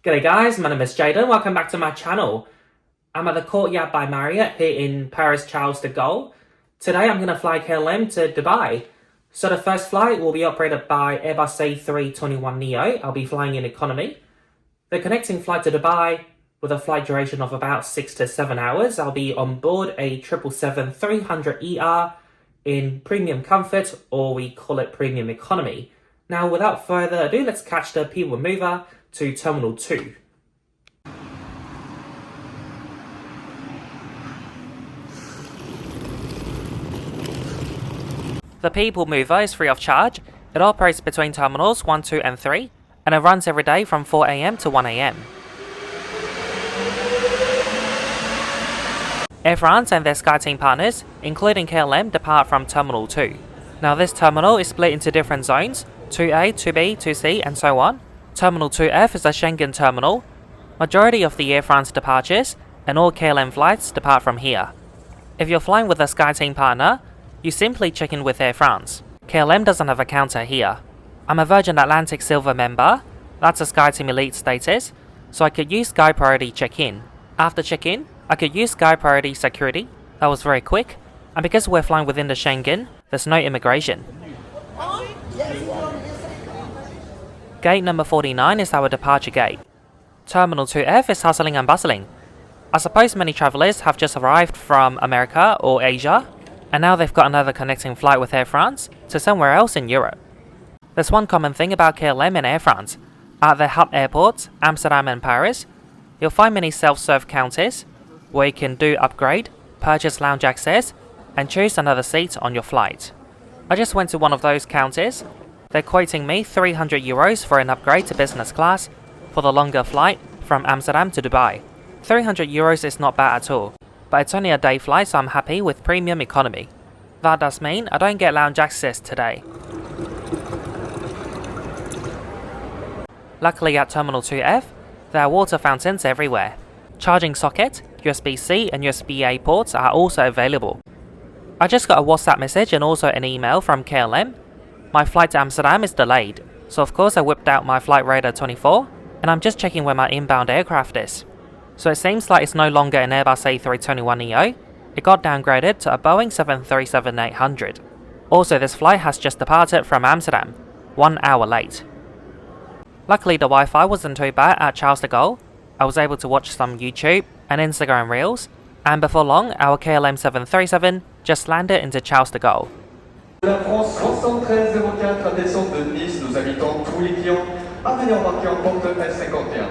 G'day guys, my name is Jaden, welcome back to my channel. I'm at the Courtyard by Marriott here in Paris Charles de Gaulle. Today I'm going to fly KLM to Dubai. So the first flight will be operated by Airbus A321neo. I'll be flying in economy. The connecting flight to Dubai with a flight duration of about 6 to 7 hours. I'll be on board a 777-300ER in premium comfort, or we call it premium economy. Now without further ado, let's catch the people mover to Terminal 2. The People Mover is free of charge. It operates between Terminals 1, 2 and 3, and it runs every day from 4 AM to 1 AM. Air France and their SkyTeam partners, including KLM, depart from Terminal 2. Now this terminal is split into different zones, 2A, 2B, 2C and so on. Terminal 2F is a Schengen terminal. Majority of the Air France departures and all KLM flights depart from here. If you're flying with a SkyTeam partner, you simply check in with Air France. KLM doesn't have a counter here. I'm a Virgin Atlantic Silver member, that's a SkyTeam Elite status, so I could use Sky Priority check-in. After check-in, I could use Sky Priority security. That was very quick, and because we're flying within the Schengen, there's no immigration. Gate number 49 is our departure gate. Terminal 2F is hustling and bustling. I suppose many travellers have just arrived from America or Asia, and now they've got another connecting flight with Air France to somewhere else in Europe. There's one common thing about KLM and Air France. At their hub airports, Amsterdam and Paris, you'll find many self-serve counters where you can do upgrade, purchase lounge access, and choose another seat on your flight. I just went to one of those counters. They're quoting me €300 for an upgrade to business class for the longer flight from Amsterdam to Dubai. €300 is not bad at all, but it's only a day flight, so I'm happy with premium economy. That does mean I don't get lounge access today. Luckily at Terminal 2F, there are water fountains everywhere. Charging socket, USB-C and USB-A ports are also available. I just got a WhatsApp message and also an email from KLM. My flight to Amsterdam is delayed, so of course I whipped out my Flight Radar 24 and I'm just checking where my inbound aircraft is. So it seems like it's no longer an Airbus A321neo, it got downgraded to a Boeing 737-800. Also this flight has just departed from Amsterdam, 1 hour late. Luckily the Wi-Fi wasn't too bad at Charles de Gaulle. I was able to watch some YouTube and Instagram reels, and before long our KLM 737 just landed into Charles de Gaulle. La France 7304 à descente de Nice, nous invitons tous les clients à venir embarquer en porte F51.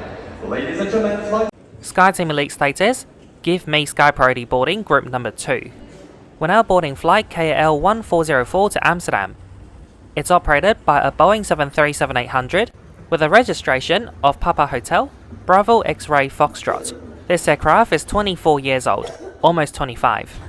Ladies and gentlemen, flight. SkyTeam Elite status, give me Sky Priority boarding group number 2. We're now boarding flight KL 1404 to Amsterdam. It's operated by a Boeing 737-800 with a registration of Papa Hotel, Bravo X-Ray Foxtrot. This aircraft is 24 years old, almost 25.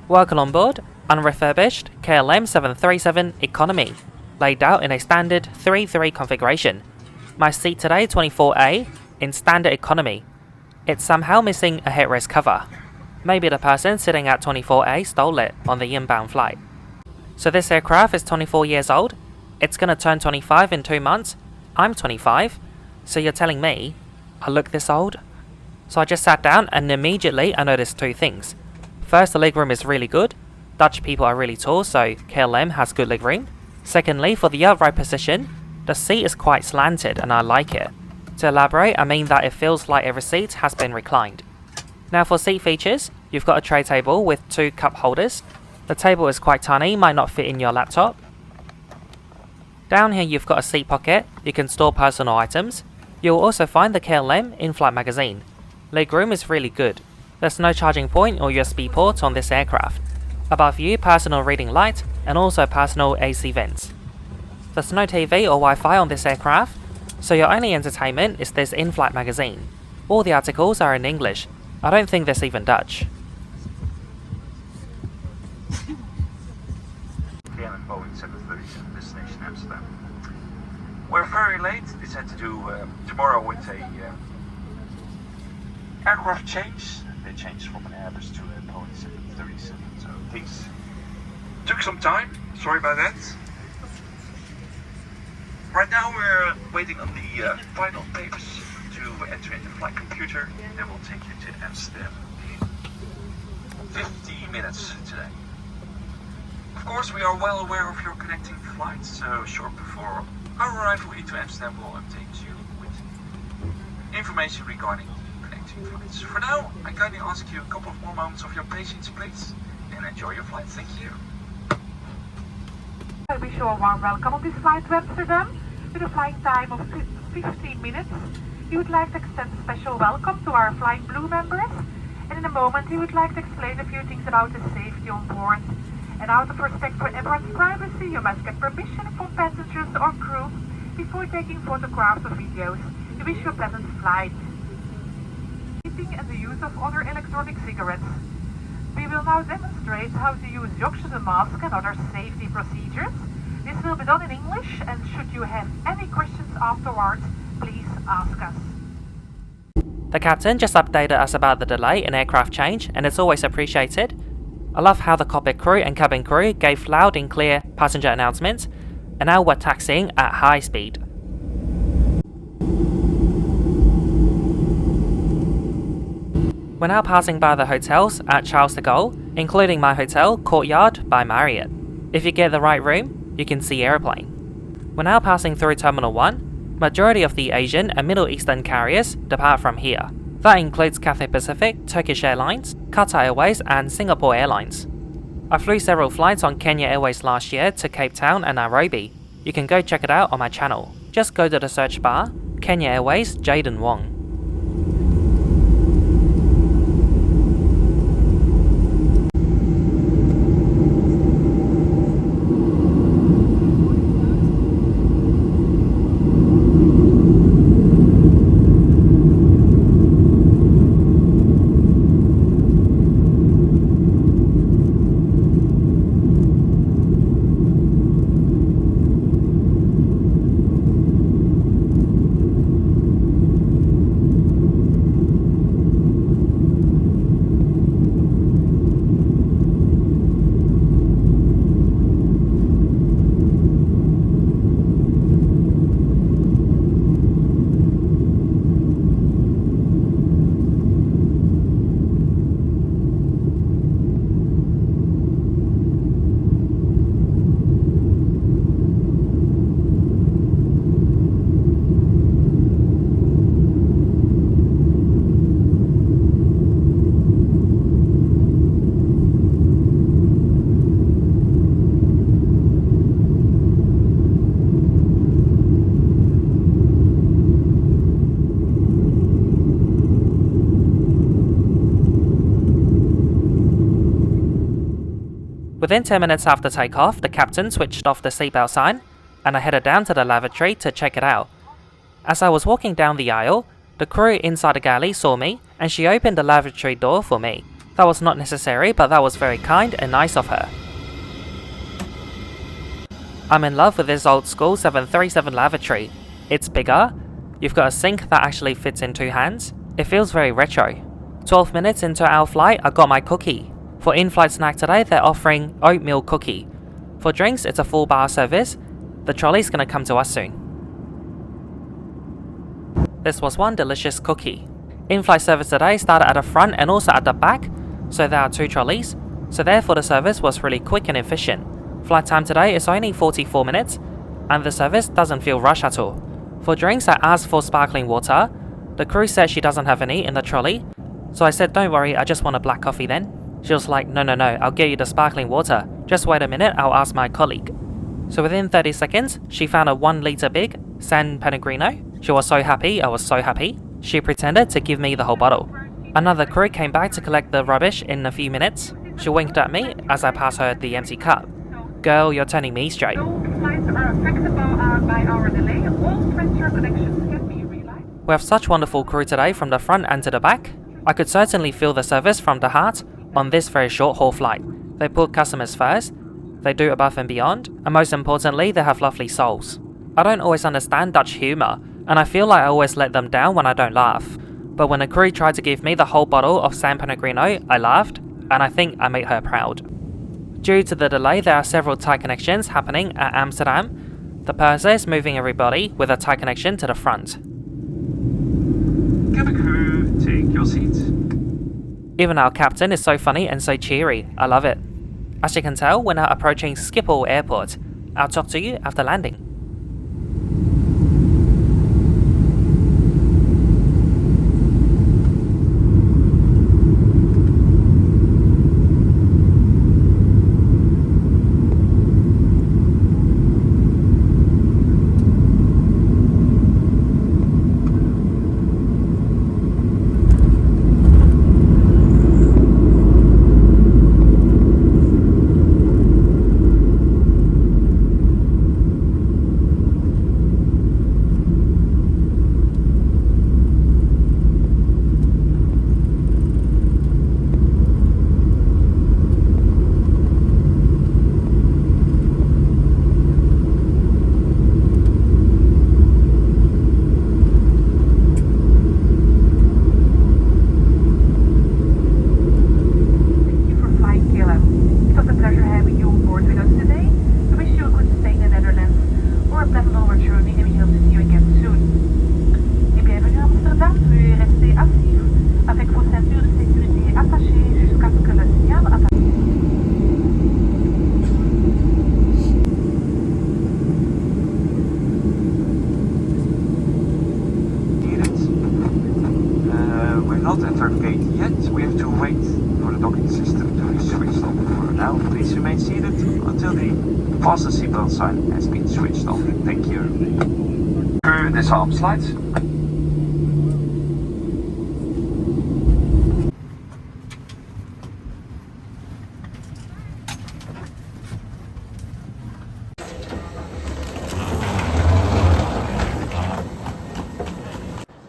Welcome on board, unrefurbished KLM 737 Economy, laid out in a standard 3-3 configuration. My seat today 24A in standard economy. It's somehow missing a headrest cover. Maybe the person sitting at 24A stole it on the inbound flight. So this aircraft is 24 years old, it's gonna turn 25 in 2 months, I'm 25, so you're telling me I look this old? So I just sat down and immediately I noticed 2 things. First, the legroom is really good. Dutch people are really tall, so KLM has good legroom. Secondly, for the upright position, the seat is quite slanted and I like it. To elaborate, I mean that it feels like every seat has been reclined. Now for seat features, you've got a tray table with 2 cup holders. The table is quite tiny, might not fit in your laptop. Down here you've got a seat pocket, you can store personal items. You'll also find the KLM Inflight magazine. Legroom is really good. There's no charging point or USB port on this aircraft. Above you, personal reading light and also personal AC vents. There's no TV or Wi-Fi on this aircraft, so your only entertainment is this in-flight magazine. All the articles are in English. I don't think there's even Dutch. KLM Boeing 737 destination Amsterdam. We're very late. This had to do tomorrow with a aircraft change. They changed from an Airbus to a Boeing 737. So things took some time. Sorry about that. Right now we're waiting on the final papers to enter in the flight computer, and we'll take you to Amsterdam in 50 minutes today. Of course, we are well aware of your connecting flights, so short before our arrival into Amsterdam, we'll update you with information regarding connecting flights. For now, I kindly ask you a couple of more moments of your patience, please, and enjoy your flight. Thank you. I wish you a warm welcome on this flight to Amsterdam. With a flying time of 15 minutes, we would like to extend a special welcome to our Flying Blue members. And in a moment, we would like to explain a few things about the safety on board. And out of respect for everyone's privacy, you must get permission from passengers or crew before taking photographs or videos. We wish you a pleasant flight. Eating and the use of other electronic cigarettes. We will now demonstrate how to use the oxygen mask and other safety procedures. This will be done in English, and should you have any questions afterwards, please ask us. The captain just updated us about the delay in aircraft change, and it's always appreciated. I love how the cockpit crew and cabin crew gave loud and clear passenger announcements, and now we're taxiing at high speed. We're now passing by the hotels at Charles de Gaulle, including my hotel, Courtyard by Marriott. If you get the right room, you can see airplane. We're now passing through Terminal 1. Majority of the Asian and Middle Eastern carriers depart from here. That includes Cathay Pacific, Turkish Airlines, Qatar Airways and Singapore Airlines. I flew several flights on Kenya Airways last year to Cape Town and Nairobi. You can go check it out on my channel. Just go to the search bar, Kenya Airways Jaden Wong. Within 10 minutes after takeoff, the captain switched off the seatbelt sign, and I headed down to the lavatory to check it out. As I was walking down the aisle, the crew inside the galley saw me, and she opened the lavatory door for me. That was not necessary, but that was very kind and nice of her. I'm in love with this old school 737 lavatory. It's bigger, you've got a sink that actually fits in 2 hands, it feels very retro. 12 minutes into our flight, I got my cookie. For in-flight snack today, they're offering oatmeal cookie. For drinks, it's a full bar service. The trolley's gonna come to us soon. This was one delicious cookie. In-flight service today started at the front and also at the back, so there are 2 trolleys. So therefore the service was really quick and efficient. Flight time today is only 44 minutes, and the service doesn't feel rushed at all. For drinks, I asked for sparkling water. The crew said she doesn't have any in the trolley, so I said don't worry, I just want a black coffee then. She was like, no, I'll get you the sparkling water. Just wait a minute, I'll ask my colleague. So within 30 seconds, she found a 1 litre big San Pellegrino. She was so happy, I was so happy. She pretended to give me the whole bottle. Another crew came back to collect the rubbish in a few minutes. She winked at me as I passed her the empty cup. Girl, you're turning me straight. No flights are affected by our delay. All transfer connections can be realized. We have such wonderful crew today from the front and to the back. I could certainly feel the service from the heart on this very short haul flight. They put customers first, they do above and beyond, and most importantly, they have lovely souls. I don't always understand Dutch humour, and I feel like I always let them down when I don't laugh. But when a crew tried to give me the whole bottle of San Pellegrino, I laughed. and I think I made her proud. Due to the delay, there are several Thai connections happening at Amsterdam. The purser is moving everybody with a Thai connection to the front. Cabin crew, take your seats. Even our captain is so funny and so cheery. I love it. As you can tell, we're now approaching Schiphol Airport. I'll talk to you after landing. not entered gate yet. We have to wait for the docking system to be switched on. For now, please remain seated until the fasten seatbelt sign has been switched on. Thank you. Disarm slides.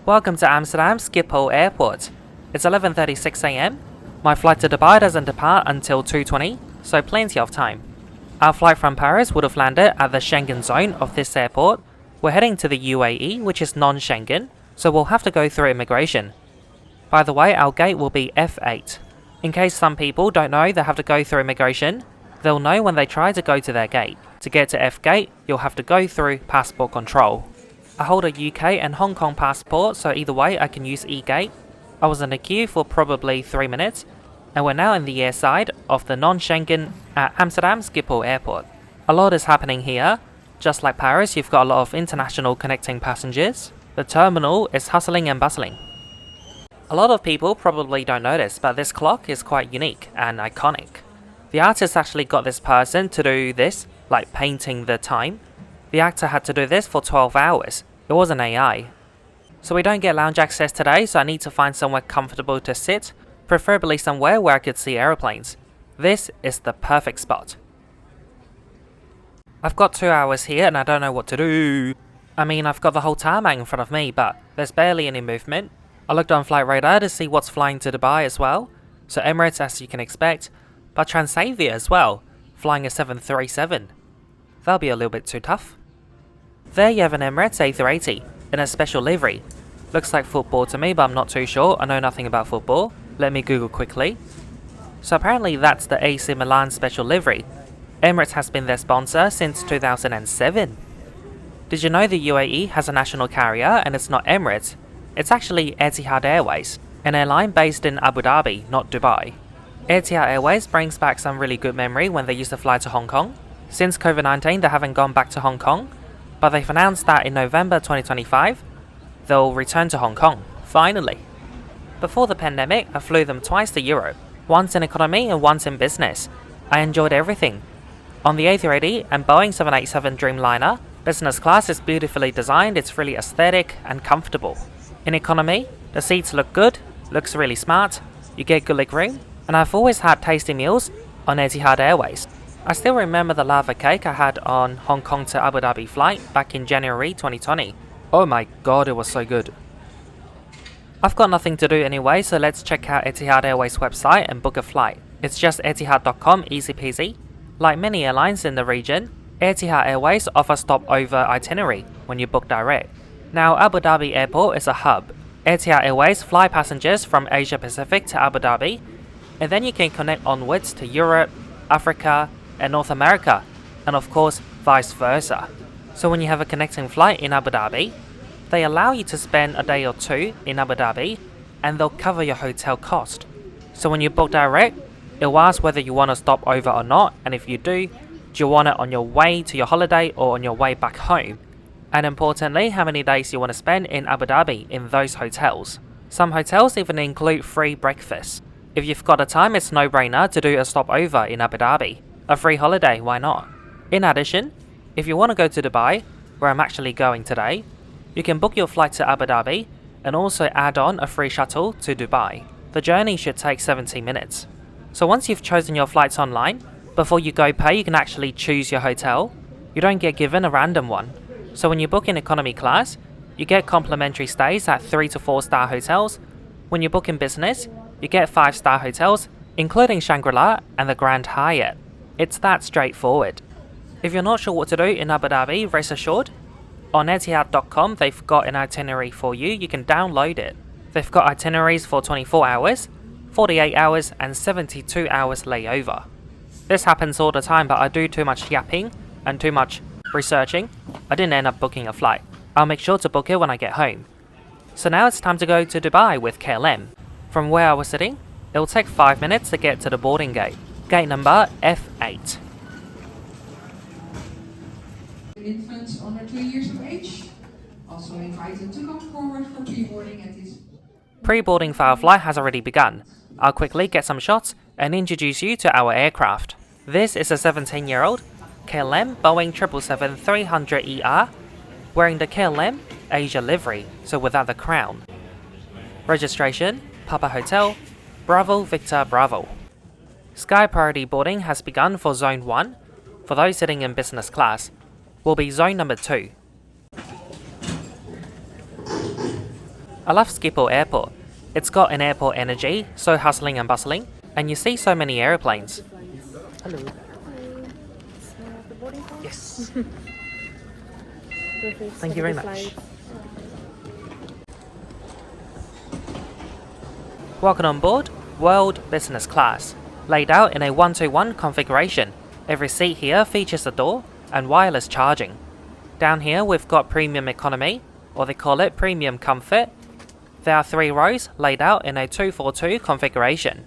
Welcome to Amsterdam Schiphol Airport. It's 11:36 AM. My flight to Dubai doesn't depart until 2:20, so plenty of time. Our flight from Paris would have landed at the Schengen zone of this airport. We're heading to the UAE, which is non-Schengen, so we'll have to go through immigration. By the way, our gate will be F8. In case some people don't know they have to go through immigration, they'll know when they try to go to their gate. To get to F gate, you'll have to go through passport control. I hold a UK and Hong Kong passport, so either way I can use E-gate. I was in the queue for probably 3 minutes, and we're now in the airside of the non-Schengen at Amsterdam Schiphol Airport. A lot is happening here. Just like Paris, you've got a lot of international connecting passengers. The terminal is hustling and bustling. A lot of people probably don't notice, but this clock is quite unique and iconic. The artist actually got this person to do this, like painting the time. The actor had to do this for 12 hours. It wasn't AI. So we don't get lounge access today, so I need to find somewhere comfortable to sit, preferably somewhere where I could see aeroplanes. This is the perfect spot. I've got 2 hours here and I don't know what to do. I mean, I've got the whole tarmac in front of me, but there's barely any movement. I looked on Flight Radar to see what's flying to Dubai as well. So Emirates, as you can expect, but Transavia as well, flying a 737. That'll be a little bit too tough. There you have an Emirates A380 in a special livery. Looks like football to me, but I'm not too sure. I know nothing about football. Let me Google quickly. So apparently that's the AC Milan special livery. Emirates has been their sponsor since 2007. Did you know the UAE has a national carrier and it's not Emirates? It's actually Etihad Airways, an airline based in Abu Dhabi, not Dubai. Etihad Airways brings back some really good memory when they used to fly to Hong Kong. Since COVID-19 they haven't gone back to Hong Kong, but they've announced that in November 2025, they'll return to Hong Kong, finally. Before the pandemic, I flew them twice to Europe, once in economy and once in business. I enjoyed everything. On the A380 and Boeing 787 Dreamliner, business class is beautifully designed, it's really aesthetic and comfortable. In economy, the seats look good, looks really smart, you get good legroom, and I've always had tasty meals on Etihad Airways. I still remember the lava cake I had on Hong Kong to Abu Dhabi flight back in January 2020. Oh my god, it was so good. I've got nothing to do anyway, so let's check out Etihad Airways website and book a flight. It's just etihad.com, easy peasy. Like many airlines in the region, Etihad Airways offers stopover itinerary when you book direct. Now Abu Dhabi Airport is a hub. Etihad Airways fly passengers from Asia Pacific to Abu Dhabi. and then you can connect onwards to Europe, Africa, and North America, and of course vice versa. So when you have a connecting flight in Abu Dhabi, they allow you to spend a day or two in Abu Dhabi and they'll cover your hotel cost. So when you book direct, it'll ask whether you want to stop over or not, and if you do you want it on your way to your holiday or on your way back home? And importantly, how many days you want to spend in Abu Dhabi in those hotels. Some hotels even include free breakfast. If you've got the time, it's no-brainer to do a stopover in Abu Dhabi. A free holiday, why not? In addition, if you want to go to Dubai, where I'm actually going today, you can book your flight to Abu Dhabi and also add on a free shuttle to Dubai. The journey should take 70 minutes. So once you've chosen your flights online, before you go pay you can actually choose your hotel. You don't get given a random one. So when you book in economy class, you get complimentary stays at 3 to 4 star hotels. When you book in business, you get 5-star hotels, including Shangri-La and the Grand Hyatt. It's that straightforward. If you're not sure what to do in Abu Dhabi, rest assured, on Etihad.com they've got an itinerary for you. You can download it. They've got itineraries for 24 hours, 48 hours and 72 hours layover. This happens all the time, but I do too much yapping and too much researching. I didn't end up booking a flight. I'll make sure to book it when I get home. So now it's time to go to Dubai with KLM. From where I was sitting, it will take 5 minutes to get to the boarding gate. Gate number F8. Infants under 2 years of age also invited to come forward for pre-boarding at this. Pre-boarding for our flight has already begun. I'll quickly get some shots and introduce you to our aircraft. This is a 17-year-old KLM Boeing 777-300ER wearing the KLM Asia livery, so without the crown. Registration, Papa Hotel, Bravo Victor Bravo. Sky priority boarding has begun for Zone 1. For those sitting in business class, will be Zone number 2. I love Schiphol Airport. It's got an airport energy, so hustling and bustling, and you see so many aeroplanes. Hello. Yes. Thank you very much. Welcome on board World Business Class, laid out in a 1-to-1 configuration. Every seat here features a door and wireless charging. Down here we've got Premium Economy, or they call it Premium Comfort. There are 3 rows laid out in a 2-4-2 configuration.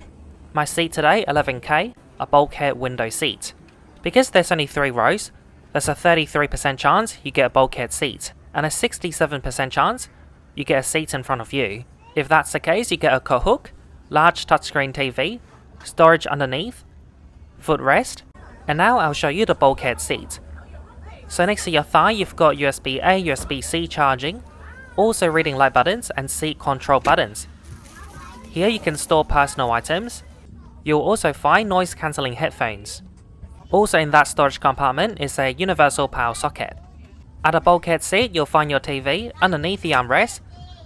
My seat today, 11K, a bulkhead window seat. Because there's only 3 rows, there's a 33% chance you get a bulkhead seat, and a 67% chance you get a seat in front of you. If that's the case, you get a coat hook, large touchscreen TV, storage underneath, footrest, and now I'll show you the bulkhead seat. So next to your thigh you've got USB-A, USB-C charging, also reading light buttons and seat control buttons. Here you can store personal items. You'll also find noise cancelling headphones. Also in that storage compartment is a universal power socket. At the bulkhead seat you'll find your TV underneath the armrest.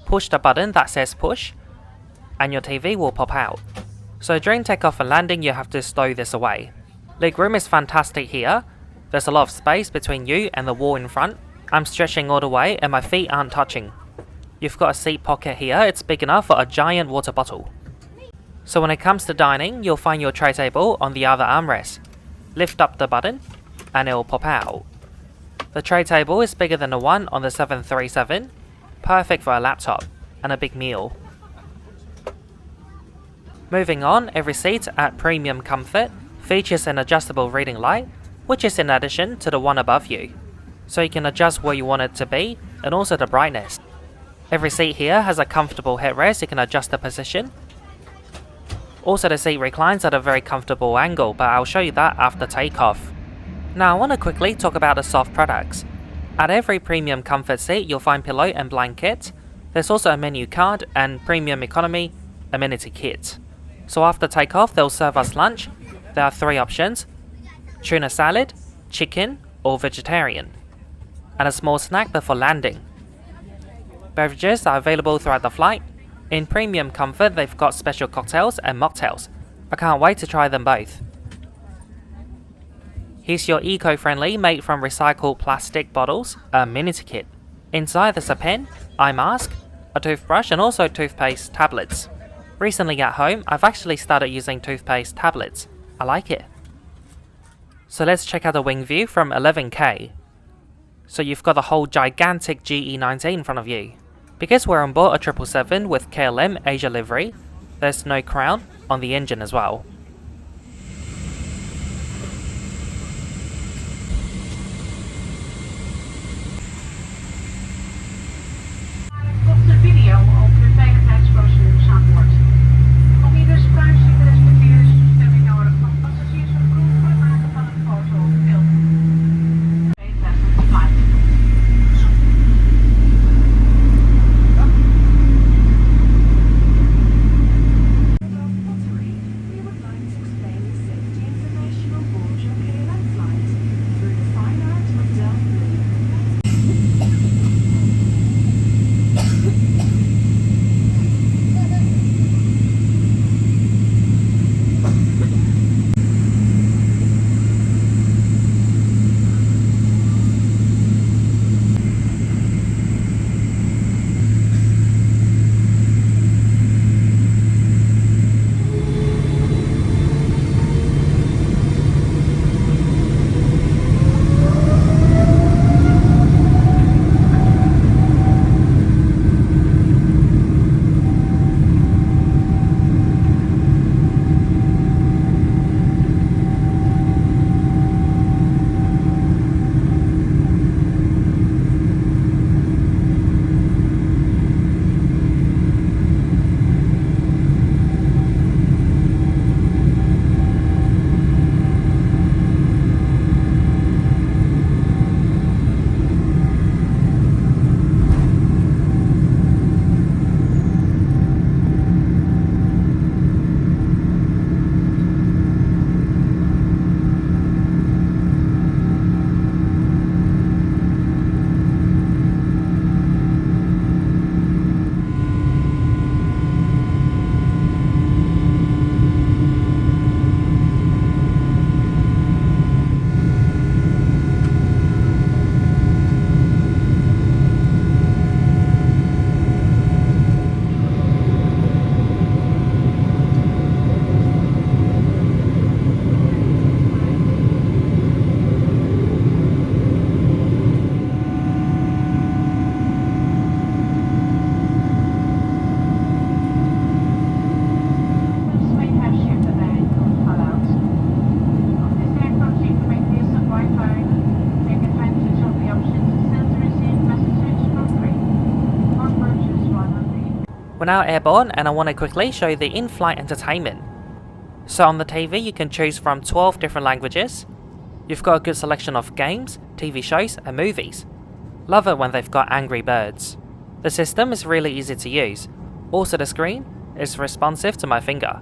Push the button that says push and your TV will pop out. So during takeoff and landing you have to stow this away. Legroom is fantastic here. There's a lot of space between you and the wall in front. I'm stretching all the way and my feet aren't touching. You've got a seat pocket here, it's big enough for a giant water bottle. So when it comes to dining, you'll find your tray table on the other armrest. Lift up the button and it will pop out. The tray table is bigger than the one on the 737, perfect for a laptop and a big meal. Moving on, every seat at Premium Comfort features an adjustable reading light, which is in addition to the one above you. So you can adjust where you want it to be and also the brightness. Every seat here has a comfortable headrest, you can adjust the position. Also the seat reclines at a very comfortable angle, but I'll show you that after takeoff. Now I want to quickly talk about the soft products. At every Premium Comfort seat you'll find pillow and blanket. There's also a menu card and Premium Economy amenity kit. So after takeoff they'll serve us lunch. There are 3 options: tuna salad, chicken or vegetarian, and a small snack before landing. Beverages are available throughout the flight. In Premium Comfort they've got special cocktails and mocktails. I can't wait to try them both. Here's your eco-friendly, made from recycled plastic bottles, amenity kit. Inside there's a pen, eye mask, a toothbrush and also toothpaste tablets. Recently at home, I've actually started using toothpaste tablets. I like it. So let's check out the wing view from 11K. So you've got the whole gigantic GE90 in front of you. Because we're on board a 777 with KLM Asia livery, there's no crown on the engine as well. Komt de video op de veiligheidsprocedures aan boord. Om ieders privacy te respecteren is toestemming nodig van passagiers of crew voor het maken van een foto of film. Inflight. Lavatory, we would like to explain the safety information on board your KLM flight through the fine art of Delft Blue. We're now airborne and I want to quickly show you the in-flight entertainment. So on the TV you can choose from 12 different languages. You've got a good selection of games, TV shows and movies. Love it when they've got Angry Birds. The system is really easy to use. Also the screen is responsive to my finger.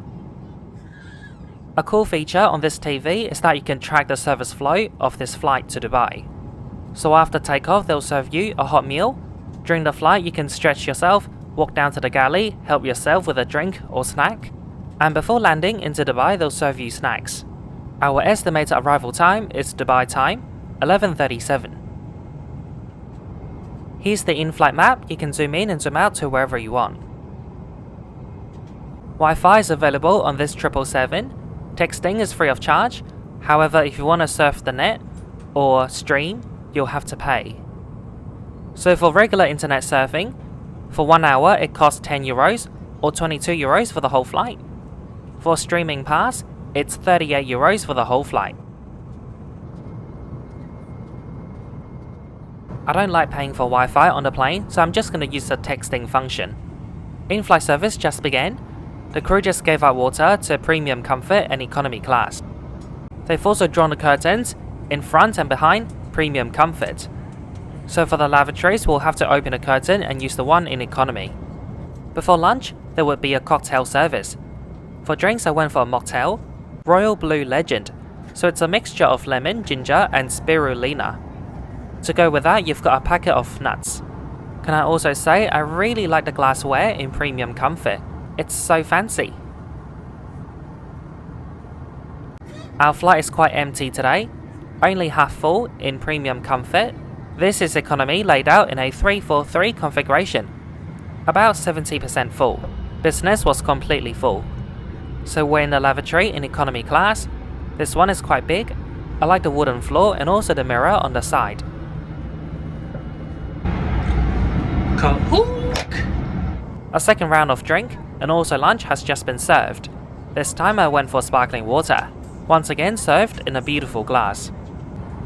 A cool feature on this TV is that you can track the service flow of this flight to Dubai. So after takeoff they'll serve you a hot meal. During the flight you can stretch yourself, walk down to the galley, help yourself with a drink or snack. And before landing into Dubai they'll serve you snacks. Our estimated arrival time is Dubai time, 11:37. Here's the in-flight map. You can zoom in and zoom out to wherever you want. Wi-Fi is available on this 777. Texting is free of charge. However, if you want to surf the net or stream, you'll have to pay. So for regular internet surfing, for 1 hour it costs €10 or €22 for the whole flight. For streaming pass, it's €38 for the whole flight. I don't like paying for Wi-Fi on the plane, so I'm just going to use the texting function. In-flight service just began. The crew just gave out water to premium comfort and economy class. They've also drawn the curtains in front and behind premium comfort. So for the lavatories, we'll have to open a curtain and use the one in economy. Before lunch, there would be a cocktail service. For drinks, I went for a mocktail, Royal Blue Legend, so it's a mixture of lemon, ginger and spirulina. To go with that, you've got a packet of nuts. Can I also say, I really like the glassware in premium comfort. It's so fancy. Our flight is quite empty today, only half full in premium comfort. This is economy laid out in a 343 configuration, about 70% full. Business was completely full. So we're in the lavatory in economy class. This one is quite big. I like the wooden floor and also the mirror on the side. A second round of drink and also lunch has just been served. This time I went for sparkling water, once again served in a beautiful glass.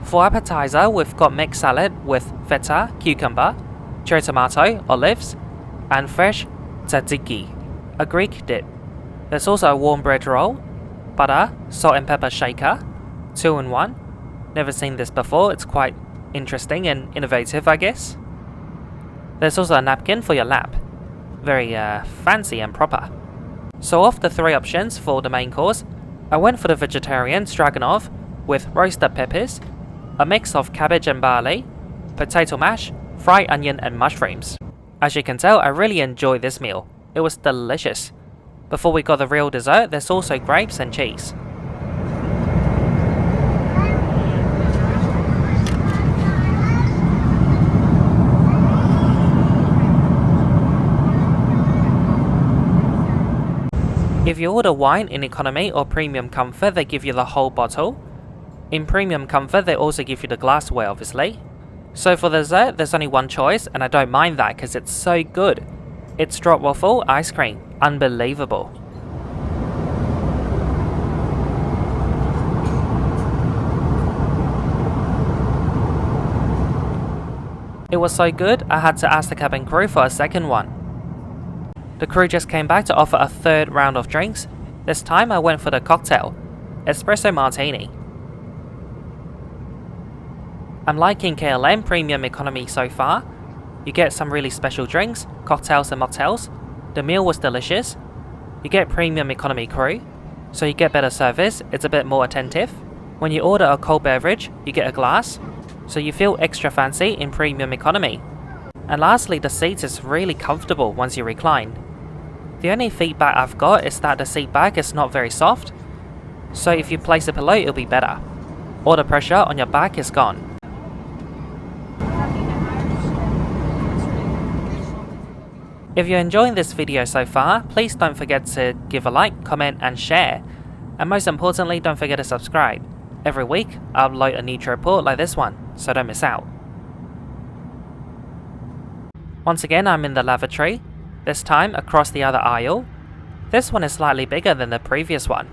For appetizer, we've got mixed salad with feta, cucumber, cherry tomato, olives, and fresh tzatziki, a Greek dip. There's also a warm bread roll, butter, salt and pepper shaker, 2-in-1. Never seen this before, it's quite interesting and innovative, I guess. There's also a napkin for your lap. Very fancy and proper. So of the 3 options for the main course, I went for the vegetarian stroganoff with roasted peppers, a mix of cabbage and barley, potato mash, fried onion and mushrooms. As you can tell, I really enjoyed this meal. It was delicious. Before we got the real dessert, there's also grapes and cheese. If you order wine in economy or premium comfort, they give you the whole bottle. In premium comfort, they also give you the glassware, obviously. So for dessert, there's only one choice, and I don't mind that because it's so good. It's stroopwafel ice cream. Unbelievable. It was so good, I had to ask the cabin crew for a second one. The crew just came back to offer a 3rd round of drinks. This time I went for the cocktail, espresso martini. I'm liking KLM Premium Economy so far. You get some really special drinks, cocktails and mocktails. The meal was delicious. You get Premium Economy crew, so you get better service, it's a bit more attentive. When you order a cold beverage, you get a glass, so you feel extra fancy in Premium Economy. And lastly, the seat is really comfortable once you recline. The only feedback I've got is that the seat back is not very soft, so if you place a pillow it'll be better. All the pressure on your back is gone. If you're enjoying this video so far, please don't forget to give a like, comment and share. And most importantly, don't forget to subscribe. Every week, I upload a new trip report like this one, so don't miss out. Once again, I'm in the lavatory, this time across the other aisle. This one is slightly bigger than the previous one.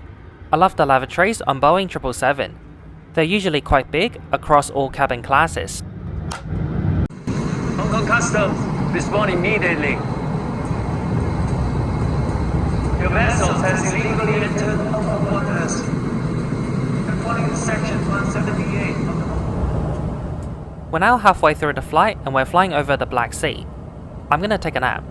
I love the lavatories on Boeing 777. They're usually quite big across all cabin classes. Hong Kong Customs, respond immediately. Your vessel has illegally entered Hong Kong waters, according to Section 178 of the We're now halfway through the flight and we're flying over the Black Sea. I'm gonna take a nap.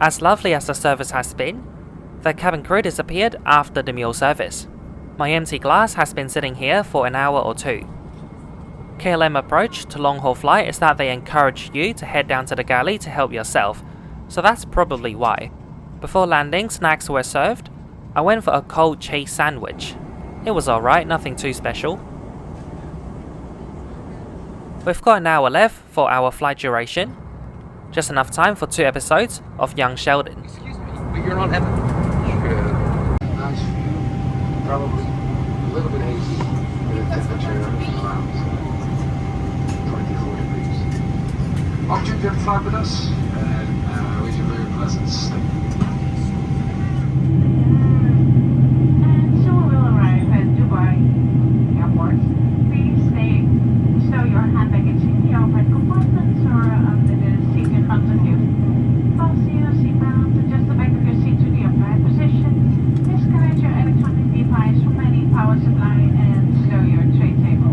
As lovely as the service has been, the cabin crew disappeared after the meal service. My empty glass has been sitting here for an hour or 2. KLM approach to long-haul flight is that they encourage you to head down to the galley to help yourself, so that's probably why. Before landing, snacks were served. I went for a cold cheese sandwich. It was alright, nothing too special. We've got an hour left for our flight duration. Just enough time for 2 episodes of Young Sheldon. Excuse me, but you're not having... Sure. Nice view. Probably a little bit hazy. The temperature around 24 degrees. Option to fly with us, and wish you a very pleasant stay. And soon we'll arrive at Dubai Airport. Please stow your hand baggage in the overhead compartments or under the seat in front of you. Fasten your seatbelt, adjust the back of your seat to the upright position. Disconnect your electronic device from any power supply and stow your tray table.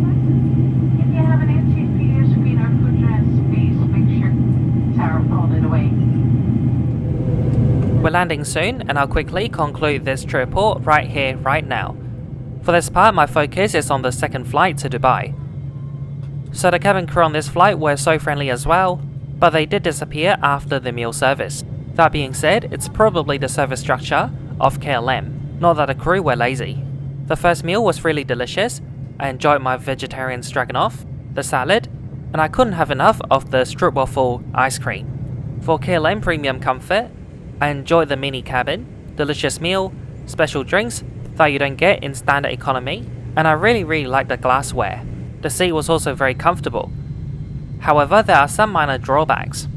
If you have an empty video screen or footrest, please make sure Tara pulled it away. We're landing soon and I'll quickly conclude this trip report right here, right now. For this part, my focus is on the second flight to Dubai. So the cabin crew on this flight were so friendly as well, but they did disappear after the meal service. That being said, it's probably the service structure of KLM, not that the crew were lazy. The first meal was really delicious. I enjoyed my vegetarian stroganoff, the salad, and I couldn't have enough of the stroopwafel ice cream. For KLM premium comfort, I enjoyed the mini cabin, delicious meal, special drinks that you don't get in standard economy, and I really liked the glassware. The seat was also very comfortable. However, there are some minor drawbacks.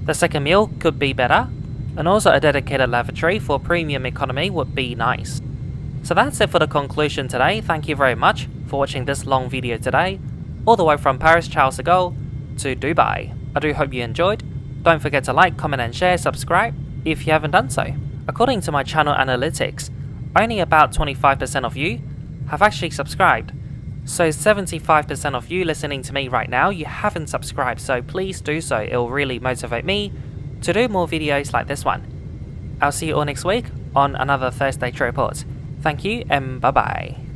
The second meal could be better, and also a dedicated lavatory for premium economy would be nice. So that's it for the conclusion today. Thank you very much for watching this long video today, all the way from Paris Charles de Gaulle to Dubai. I do hope you enjoyed. Don't forget to like, comment and share, subscribe if you haven't done so. According to my channel analytics, only about 25% of you have actually subscribed. So 75% of you listening to me right now, you haven't subscribed, so please do so. It will really motivate me to do more videos like this one. I'll see you all next week on another Thursday Trip Report. Thank you and bye bye.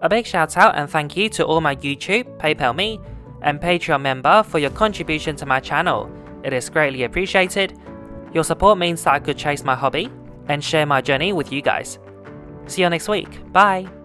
A big shout out and thank you to all my YouTube, PayPal Me, and Patreon member for your contribution to my channel. It is greatly appreciated. Your support means that I could chase my hobby and share my journey with you guys. See you next week. Bye!